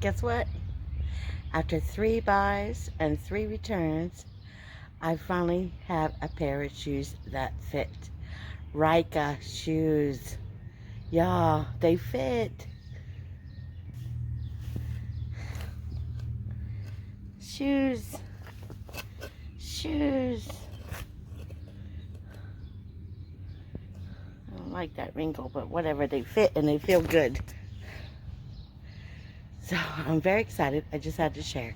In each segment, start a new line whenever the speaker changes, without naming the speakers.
Guess what? After 3 buys and 3 returns, I finally have a pair of shoes that fit. Rika shoes. Y'all, they fit. Shoes. Shoes. I don't like that wrinkle, but whatever, they fit and they feel good. So I'm very excited. I just had to share.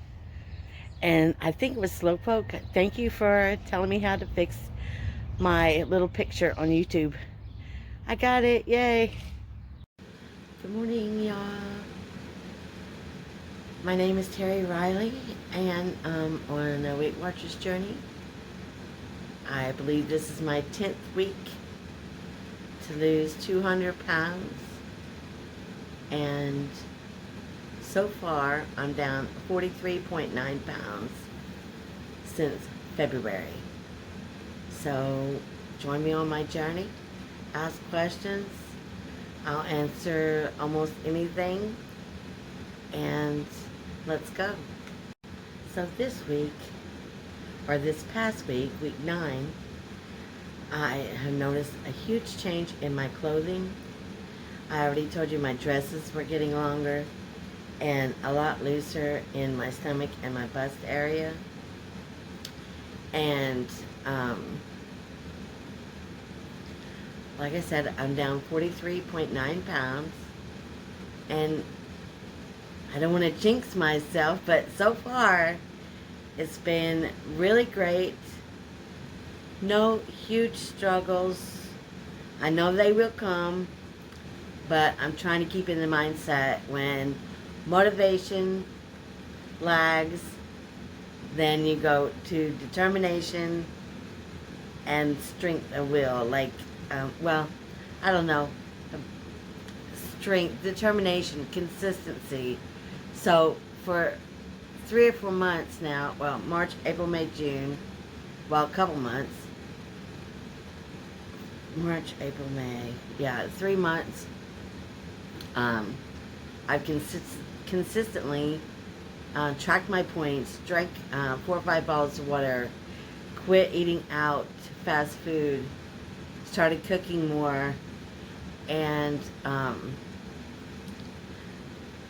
And I think it was Slowpoke. Thank you for telling me how to fix my little picture on YouTube. I got it. Yay. Good morning, y'all. My name is Terry Riley, and I'm on a Weight Watchers journey. I believe this is my 10th week to lose 200 pounds. And so far, I'm down 43.9 pounds since February. So join me on my journey. Ask questions. I'll answer almost anything. And let's go. So this week, or this past week, week 9, I have noticed a huge change in my clothing. I already told you my dresses were getting longer and a lot looser in my stomach and my bust area. And like I said, I'm down 43.9 pounds. And I don't want to jinx myself, but so far it's been really great. No huge struggles. I know they will come, but I'm trying to keep in the mindset when motivation lags, then you go to determination and strength of will. Like, well, I don't know. Strength, determination, consistency. So for 3 or 4 months now, well, March, April, May, June, well, a couple months. March, April, May, yeah, 3 months. I've consistently tracked my points, drank 4 or 5 bottles of water, quit eating out, fast food, started cooking more, and I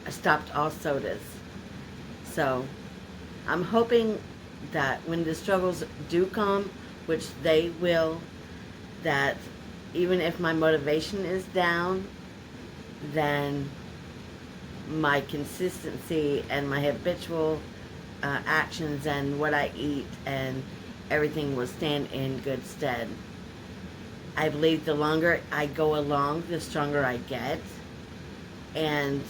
stopped all sodas. So I'm hoping that when the struggles do come, which they will, that even if my motivation is down, then my consistency and my habitual actions and what I eat and everything will stand in good stead. I believe the longer I go along, the stronger I get. And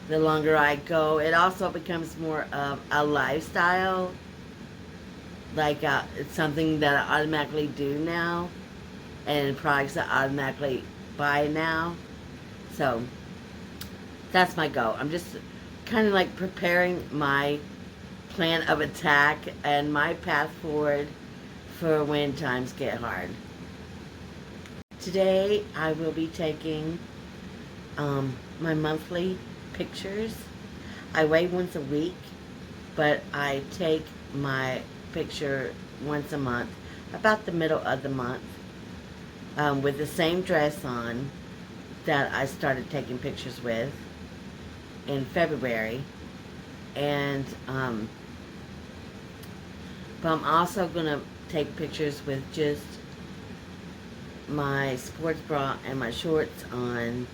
the longer I go, it also becomes more of a lifestyle. Like it's something that I automatically do now. And products that I automatically buy now. So that's my goal. I'm just kind of like preparing my plan of attack and my path forward for when times get hard. Today I will be taking my monthly pictures. I weigh once a week, but I take my picture once a month, about the middle of the month, with the same dress on that I started taking pictures with in February. And but I'm also gonna take pictures with just my sports bra and my shorts on,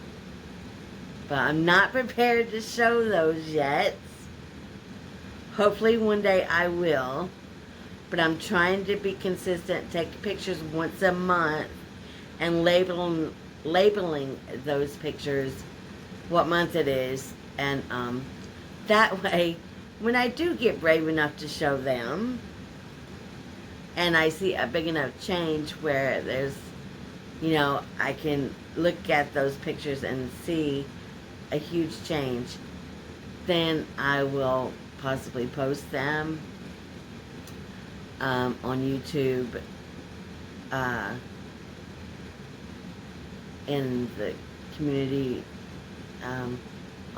but I'm not prepared to show those yet. Hopefully one day I will, but I'm trying to be consistent, take pictures once a month and labeling those pictures what month it is, and that way when I do get brave enough to show them and I see a big enough change where there's, you know, I can look at those pictures and see a huge change, then I will possibly post them on YouTube in the community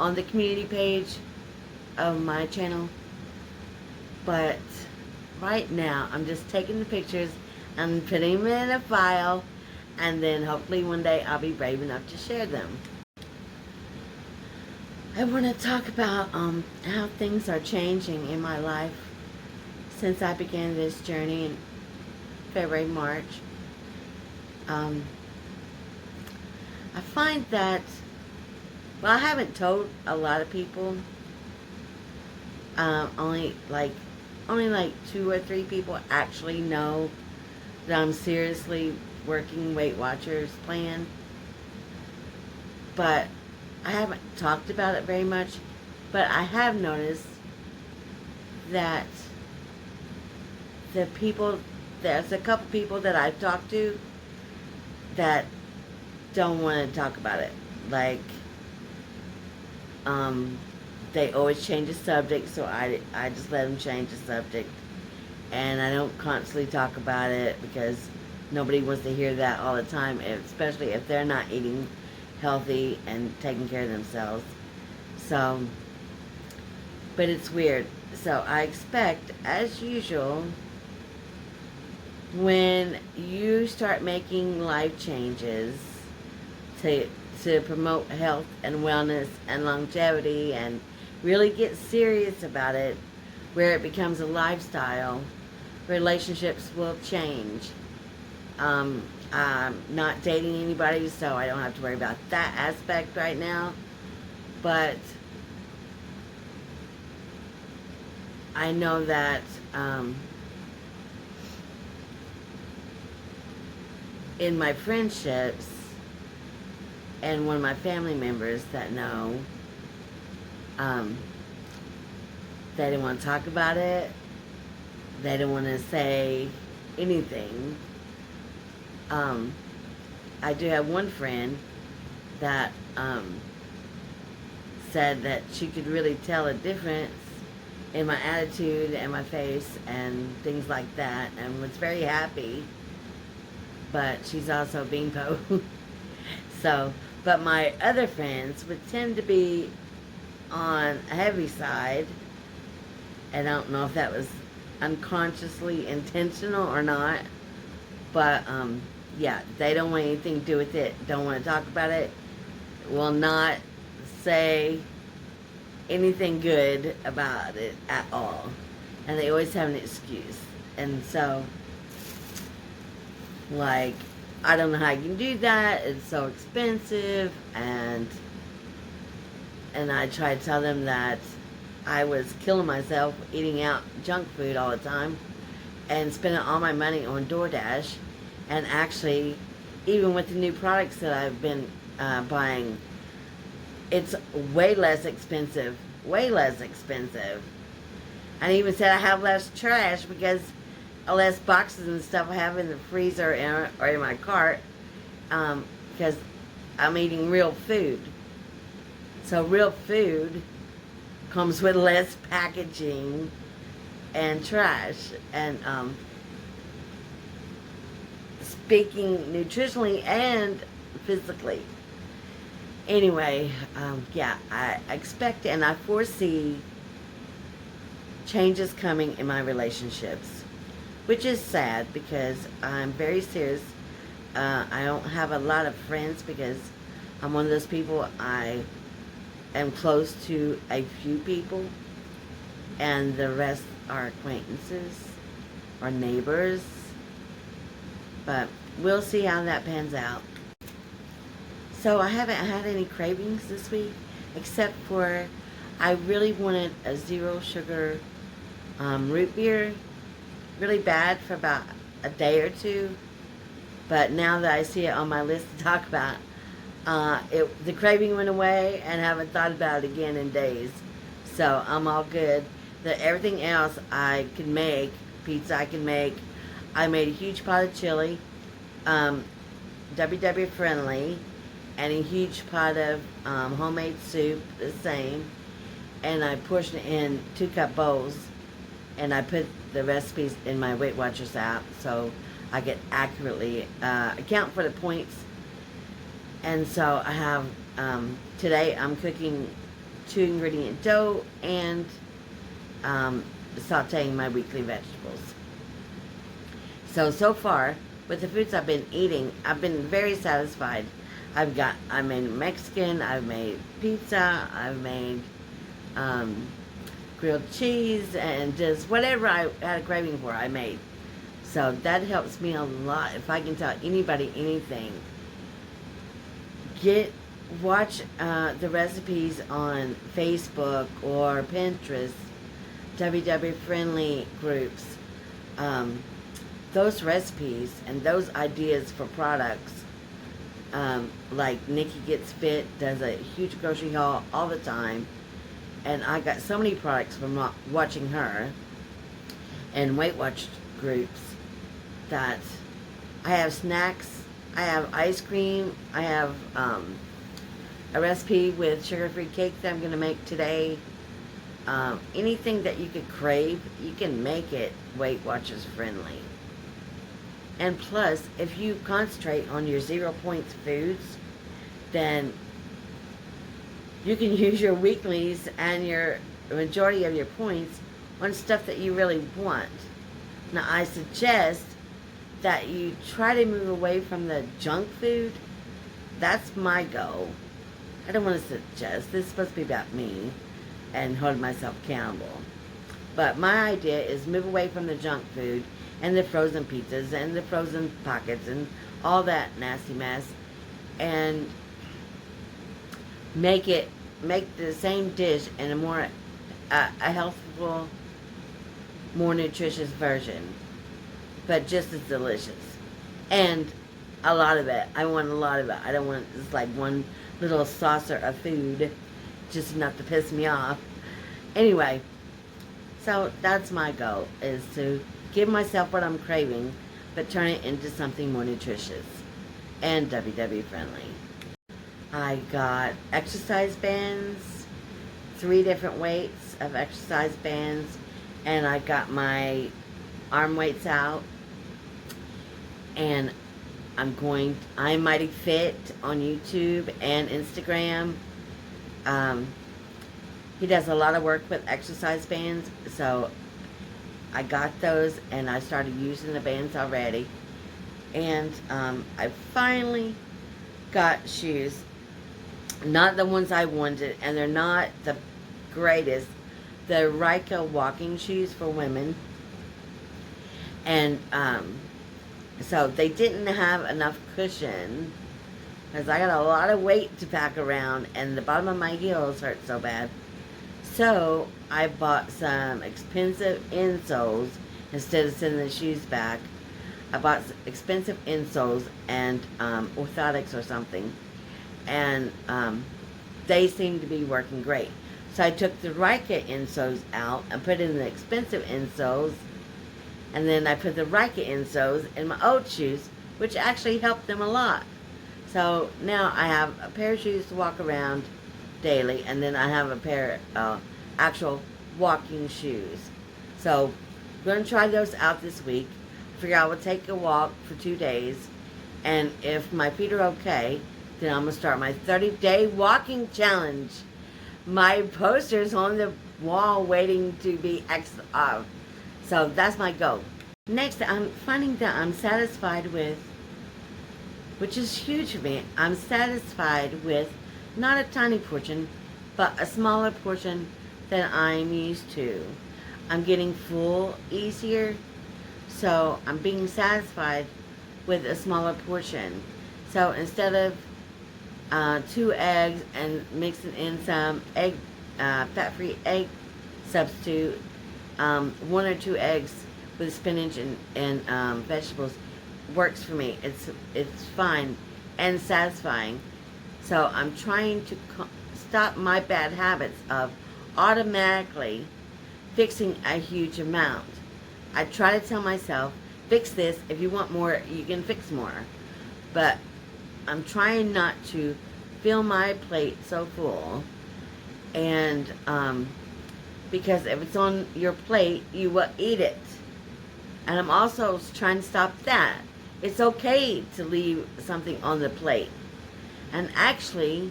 on the community page of my channel. But right now, I'm just taking the pictures and putting them in a file, and then hopefully one day I'll be brave enough to share them. I want to talk about how things are changing in my life since I began this journey in February, March. I find that, well, I haven't told a lot of people. Only like 2 or 3 people actually know that I'm seriously working Weight Watchers plan. But I haven't talked about it very much. But I have noticed that there's a couple people that I've talked to that don't want to talk about it. Like, they always change the subject, so I just let them change the subject. And I don't constantly talk about it because nobody wants to hear that all the time, especially if they're not eating healthy and taking care of themselves. So, but it's weird. So I expect, as usual, when you start making life changes to promote health and wellness and longevity and really get serious about it, where it becomes a lifestyle, relationships will change. I'm not dating anybody, so I don't have to worry about that aspect right now. But I know that in my friendships and one of my family members that know, they didn't want to talk about it. They didn't want to say anything. I do have one friend that said that she could really tell a difference in my attitude and my face and things like that, and was very happy. But she's also beanpo. So, but my other friends would tend to be on a heavy side, and I don't know if that was unconsciously intentional or not, but yeah, they don't want anything to do with it, don't want to talk about it, will not say anything good about it at all, and they always have an excuse. And so, like, I don't know how you can do that, it's so expensive, and I try to tell them that I was killing myself eating out junk food all the time and spending all my money on DoorDash. And actually, even with the new products that I've been buying, it's way less expensive. Way less expensive. I even said I have less trash because less boxes and stuff I have in the freezer or in my cart, because I'm eating real food. So real food comes with less packaging and trash. And speaking nutritionally and physically. Anyway, yeah, I expect and I foresee changes coming in my relationships, which is sad because I'm very serious. I don't have a lot of friends because I'm one of those people. I am close to a few people, and the rest are acquaintances or neighbors. But we'll see how that pans out. So I haven't had any cravings this week, except for I really wanted a 0 sugar root beer really bad for about a day or 2. But now that I see it on my list to talk about, the craving went away and I haven't thought about it again in days. So I'm all good. Everything else I can make, pizza I can make. I made a huge pot of chili, WW friendly, and a huge pot of homemade soup, the same. And I portioned it in 2-cup bowls, and I put the recipes in my Weight Watchers app so I could accurately account for the points. And so I have, today I'm cooking 2-ingredient dough and sauteing my weekly vegetables. So far, with the foods I've been eating, I've been very satisfied. I made Mexican, I've made pizza, I've made grilled cheese, and just whatever I had a craving for, I made. So that helps me a lot. If I can tell anybody anything, watch the recipes on Facebook or Pinterest, WW friendly groups. Those recipes and those ideas for products, like Nikki Gets Fit does a huge grocery haul all the time, and I got so many products from watching her and Weight Watch groups that I have snacks, I have ice cream, I have a recipe with sugar-free cake that I'm going to make today. Anything that you could crave, you can make it Weight Watchers friendly. And plus, if you concentrate on your 0 points foods, then you can use your weeklies and your majority of your points on stuff that you really want. Now, I suggest that you try to move away from the junk food. That's my goal. I don't want to suggest. This is supposed to be about me and holding myself accountable. But my idea is move away from the junk food and the frozen pizzas and the frozen pockets and all that nasty mess, and make the same dish in a more a healthful, more nutritious version, but just as delicious. And a lot of it. I want a lot of it. I don't want just like one little saucer of food, just enough to piss me off. Anyway, so that's my goal, is to give myself what I'm craving, but turn it into something more nutritious and WW friendly. I got exercise bands, 3 different weights of exercise bands, and I got my arm weights out, and I'm Mighty Fit on YouTube and Instagram. He does a lot of work with exercise bands, so I got those and I started using the bands already. And I finally got shoes. Not the ones I wanted, and they're not the greatest. The Rika walking shoes for women. And so they didn't have enough cushion, because I got a lot of weight to pack around and the bottom of my heels hurt so bad. So I bought some expensive insoles instead of sending the shoes back. I bought expensive insoles and orthotics or something, and they seem to be working great. So I took the Rika insoles out and put in the expensive insoles, and then I put the Rika insoles in my old shoes, which actually helped them a lot. So now I have a pair of shoes to walk around daily, and then I have a pair of actual walking shoes. So I'm going to try those out this week. Figure I will take a walk for 2 days, and if my feet are okay, then I'm going to start my 30-day walking challenge. My poster's on the wall waiting to be so that's my goal. Next, I'm finding that I'm satisfied with, which is huge for me, I'm satisfied with not a tiny portion, but a smaller portion than I'm used to. I'm getting full easier, so I'm being satisfied with a smaller portion. So instead of 2 eggs and mixing in some egg, fat-free egg substitute, 1 or 2 eggs with spinach and vegetables works for me. It's fine and satisfying. So I'm trying to stop my bad habits of automatically fixing a huge amount. I try to tell myself, fix this. If you want more, you can fix more. But I'm trying not to fill my plate so full. And because if it's on your plate, you will eat it. And I'm also trying to stop that. It's okay to leave something on the plate. And actually,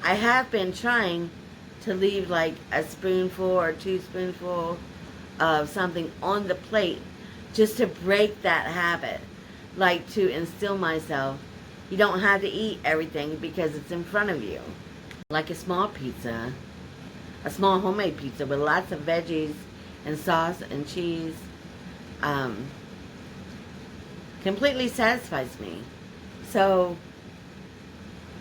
I have been trying to leave like a spoonful or 2 spoonful of something on the plate just to break that habit. Like to instill myself, you don't have to eat everything because it's in front of you. Like a small pizza, a small homemade pizza with lots of veggies and sauce and cheese, completely satisfies me. So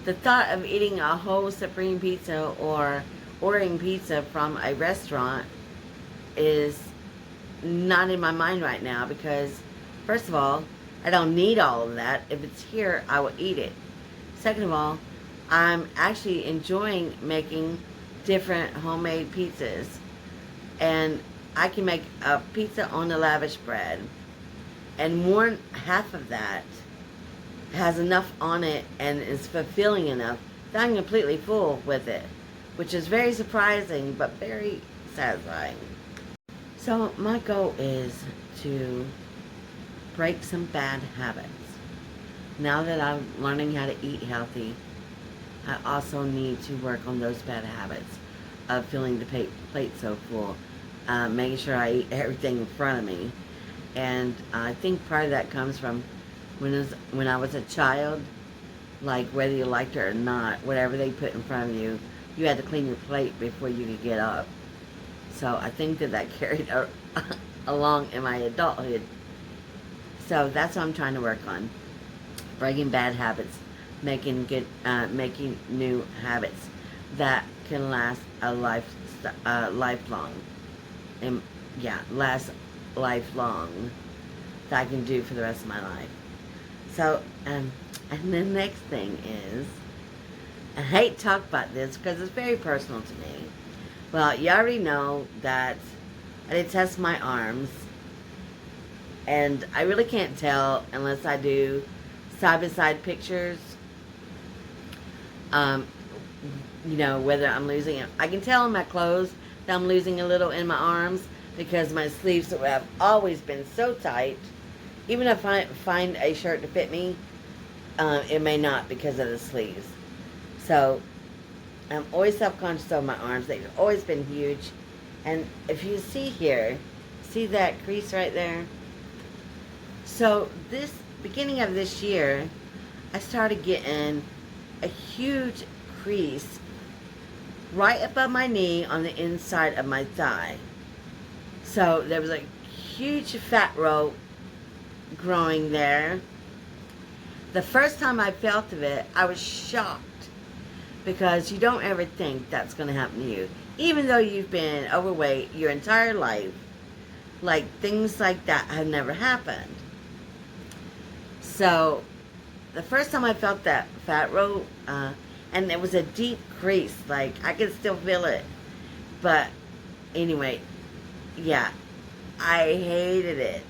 the thought of eating a whole supreme pizza or ordering pizza from a restaurant is not in my mind right now because, first of all, I don't need all of that. If it's here, I will eat it. Second of all, I'm actually enjoying making different homemade pizzas. And I can make a pizza on the lavish bread. And one half of that has enough on it and is fulfilling enough that I'm completely full with it. Which is very surprising, but very satisfying. So my goal is to break some bad habits. Now that I'm learning how to eat healthy, I also need to work on those bad habits of filling the plate so full, making sure I eat everything in front of me. And I think part of that comes from when I was a child, like whether you liked it or not, whatever they put in front of you, you had to clean your plate before you could get up. So I think that carried along in my adulthood. So that's what I'm trying to work on. Breaking bad habits, making new habits that can last a lifelong. And last lifelong, that I can do for the rest of my life. So, and the next thing is, I hate to talk about this because it's very personal to me. Well, you already know that I did test my arms, and I really can't tell unless I do side-by-side pictures, you know, whether I'm losing it. I can tell in my clothes that I'm losing a little in my arms because my sleeves have always been so tight. Even if I find a shirt to fit me, it may not because of the sleeves. So I'm always self-conscious of my arms. They've always been huge. And if you see here, see that crease right there? So this beginning of this year, I started getting a huge crease right above my knee on the inside of my thigh. So there was a huge fat row growing there. The first time I felt of it, I was shocked because you don't ever think that's going to happen to you. Even though you've been overweight your entire life, like things like that have never happened. So the first time I felt that fat row, and it was a deep crease, like I could still feel it. But anyway, yeah, I hated it.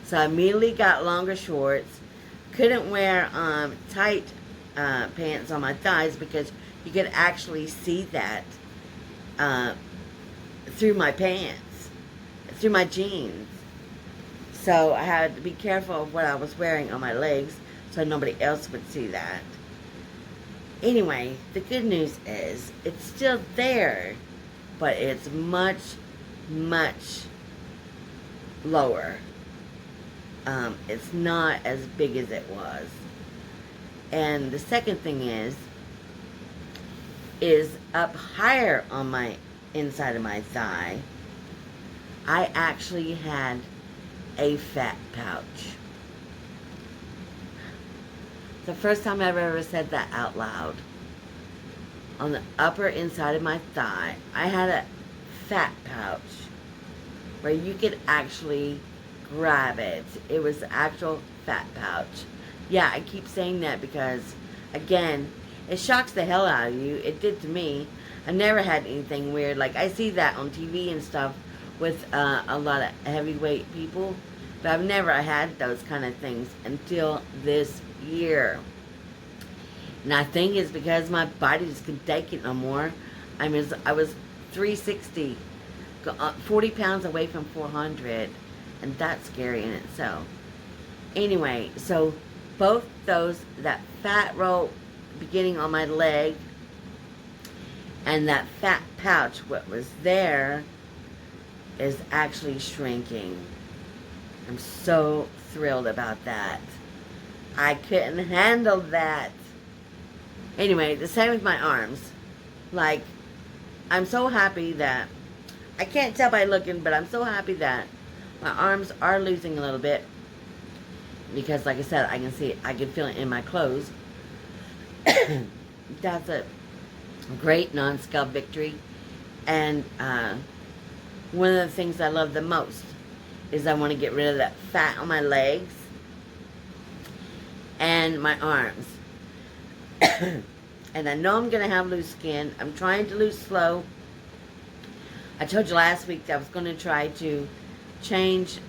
So I immediately got longer shorts. Couldn't wear tight pants on my thighs because you could actually see that through my pants, through my jeans. So I had to be careful of what I was wearing on my legs so nobody else would see that. Anyway, the good news is it's still there, but it's much, much lower. It's not as big as it was. And the second thing is up higher on my inside of my thigh, I actually had a fat pouch. The first time I've ever said that out loud. On the upper inside of my thigh, I had a fat pouch where you could actually grab it. It was the actual fat pouch. Yeah, I keep saying that because, again, it shocks the hell out of you. It did to me. I've never had anything weird. Like, I see that on TV and stuff with a lot of heavyweight people, but I've never had those kind of things until this year. And I think it's because my body just couldn't take it no more. I was 360, 40 pounds away from 400, and that's scary in itself. Anyway, so both those, that fat roll beginning on my leg And that fat pouch, what was there, is actually shrinking. I'm so thrilled about that. I couldn't handle that. Anyway, the same with my arms. Like, I'm so happy that, I can't tell by looking, but I'm so happy that my arms are losing a little bit. Because, like I said, I can feel it in my clothes. That's a great non-scalp victory. And one of the things I love the most is I want to get rid of that fat on my legs and my arms. And I know I'm going to have loose skin. I'm trying to lose slow. I told you last week that I was going to try to change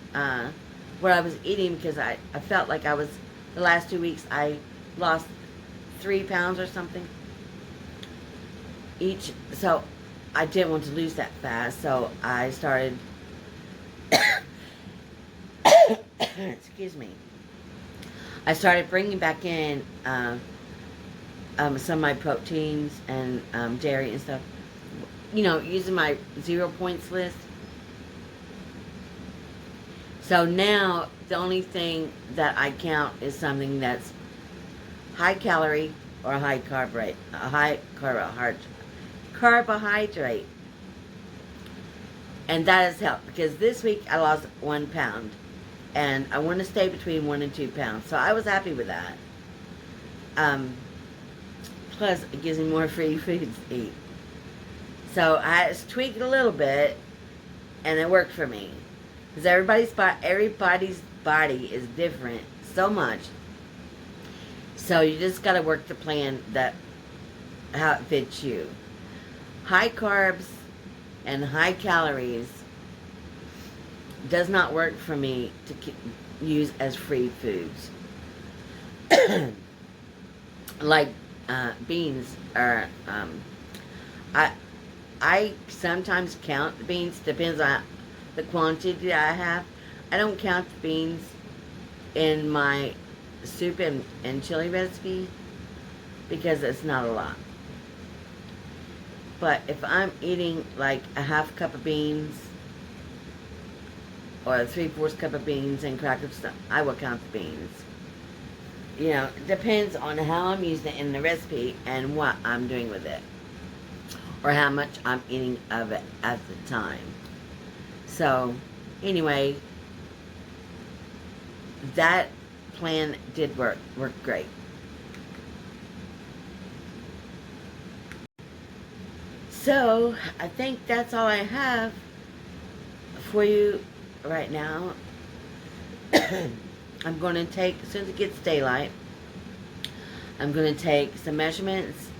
what I was eating, because I felt like the last 2 weeks I lost 3 pounds or something each. So I didn't want to lose that fast. So I started, excuse me, I started bringing back in some of my proteins and dairy and stuff. You know, using my 0 points list. So now the only thing that I count is something that's high calorie or high carbohydrate, carbohydrate. And that has helped, because this week I lost 1 pound. And I want to stay between 1 and 2 pounds. So I was happy with that. Plus, it gives me more free foods to eat. So I had to tweak it a little bit, and it worked for me. Because everybody's body is different so much. So you just got to work the plan how it fits you. High carbs and high calories does not work for me to use as free foods. Like beans are, I sometimes count the beans, depends on the quantity I have. I don't count the beans in my soup and chili recipe, because it's not a lot. But if I'm eating like a half cup of beans, or a 3/4 cup of beans and crackers, I will count the beans. You know, it depends on how I'm using it in the recipe and what I'm doing with it, or how much I'm eating of it at the time. So, anyway, that plan did work great. So, I think that's all I have for you right now. I'm going to take, as soon as it gets daylight, I'm going to take some measurements,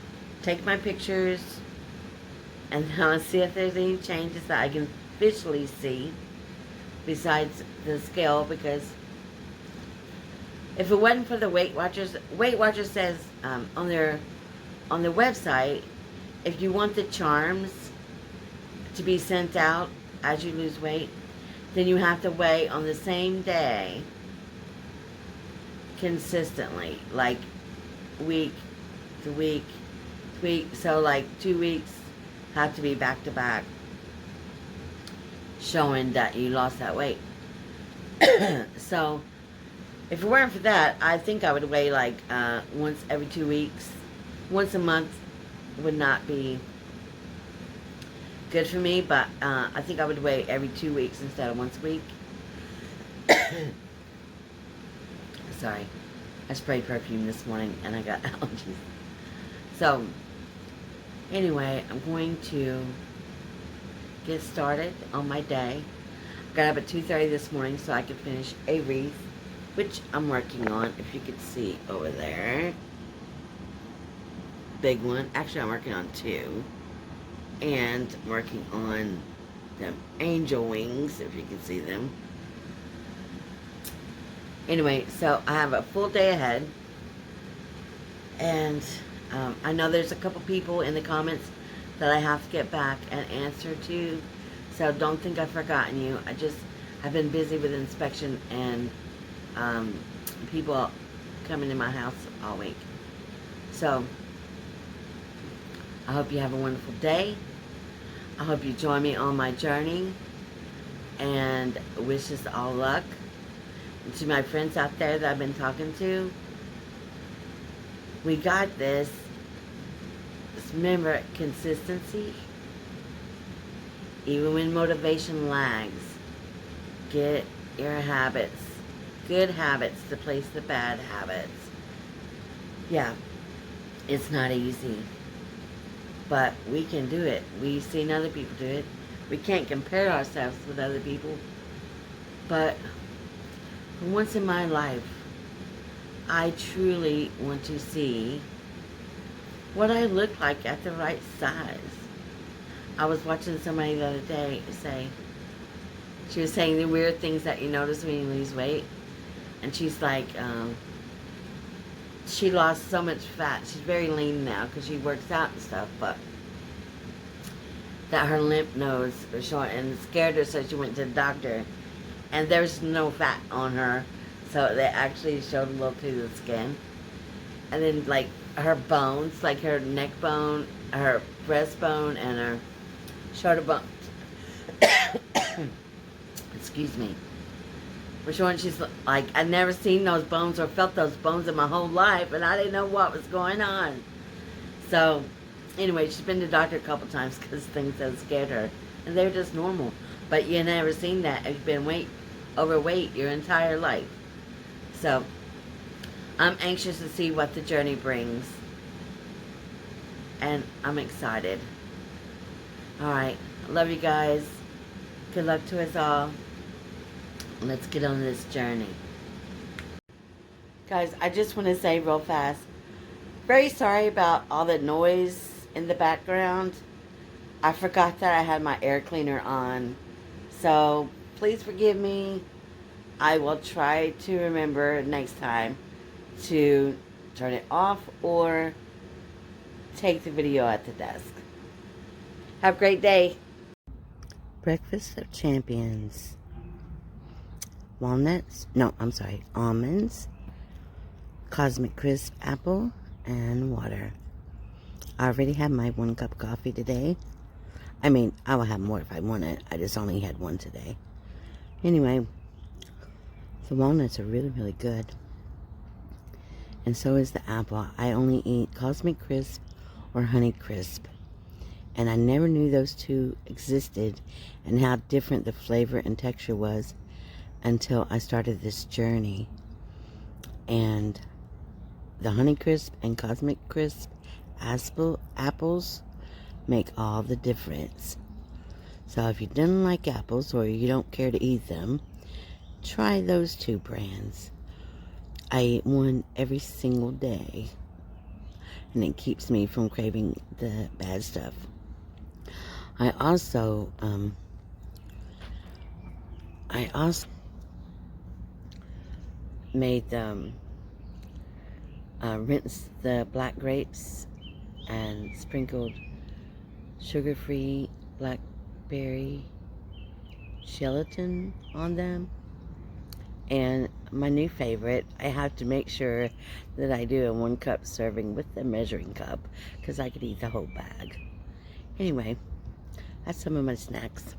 take my pictures, and I'll see if there's any changes that I can visually see besides the scale, because if it wasn't for the Weight Watchers says on their website, if you want the charms to be sent out as you lose weight, then you have to weigh on the same day consistently, like week to week to week. So like 2 weeks have to be back to back, showing that you lost that weight. So if it weren't for that, I think I would weigh like once every 2 weeks. Once a month would not be good for me, but I think I would weigh every 2 weeks instead of once a week. Sorry, I sprayed perfume this morning and I got allergies. So, anyway, I'm going to get started on my day. I got up at 2:30 this morning so I could finish a wreath, which I'm working on, if you could see over there. Big one. Actually, I'm working on 2. And I'm working on the angel wings, if you can see them. Anyway, so I have a full day ahead. And I know there's a couple people in the comments that I have to get back and answer to. So don't think I've forgotten you. I've been busy with inspection and people coming to my house all week. So I hope you have a wonderful day. I hope you join me on my journey, and wish us all luck. And to my friends out there that I've been talking to, we got this. Just remember, consistency. Even when motivation lags, get your habits, good habits, to place the bad habits. Yeah, it's not easy, but we can do it. We've seen other people do it. We can't compare ourselves with other people, but for once in my life, I truly want to see what I look like at the right size. I was watching somebody the other day say, she was saying the weird things that you notice when you lose weight. And she's like, she lost so much fat. She's very lean now because she works out and stuff, but that her lymph nodes were showing, and it scared her, so she went to the doctor. And there's no fat on her, so they actually showed a little through the skin. And then, like, her bones, like her neck bone, her breastbone, and her shoulder bone, excuse me, we're showing she's like, I've never seen those bones or felt those bones in my whole life, and I didn't know what was going on. So, anyway, she's been to the doctor a couple times because things have scared her, and they're just normal. But you never seen that if you've been overweight your entire life. So, I'm anxious to see what the journey brings, and I'm excited. Alright, love you guys. Good luck to us all. Let's get on this journey. Guys, I just want to say real fast, very sorry about all the noise in the background. I forgot that I had my air cleaner on. So, please forgive me. I will try to remember next time to turn it off or take the video at the desk. Have a great day. Breakfast of Champions. Walnuts, no, I'm sorry, almonds, Cosmic Crisp apple, and water. I already had my 1 cup of coffee today. I mean, I will have more if I want it. I just only had one today. Anyway, the walnuts are really, really good. And so is the apple. I only eat Cosmic Crisp or Honey Crisp. And I never knew those two existed and how different the flavor and texture was until I started this journey. And the Honey Crisp and Cosmic Crisp apples make all the difference. So if you didn't like apples or you don't care to eat them, try those two brands. I eat one every single day, and it keeps me from craving the bad stuff. I also made them rinse the black grapes and sprinkled sugar-free blackberry gelatin on them. And my new favorite, I have to make sure that I do a 1 cup serving with the measuring cup because I could eat the whole bag. Anyway, that's some of my snacks.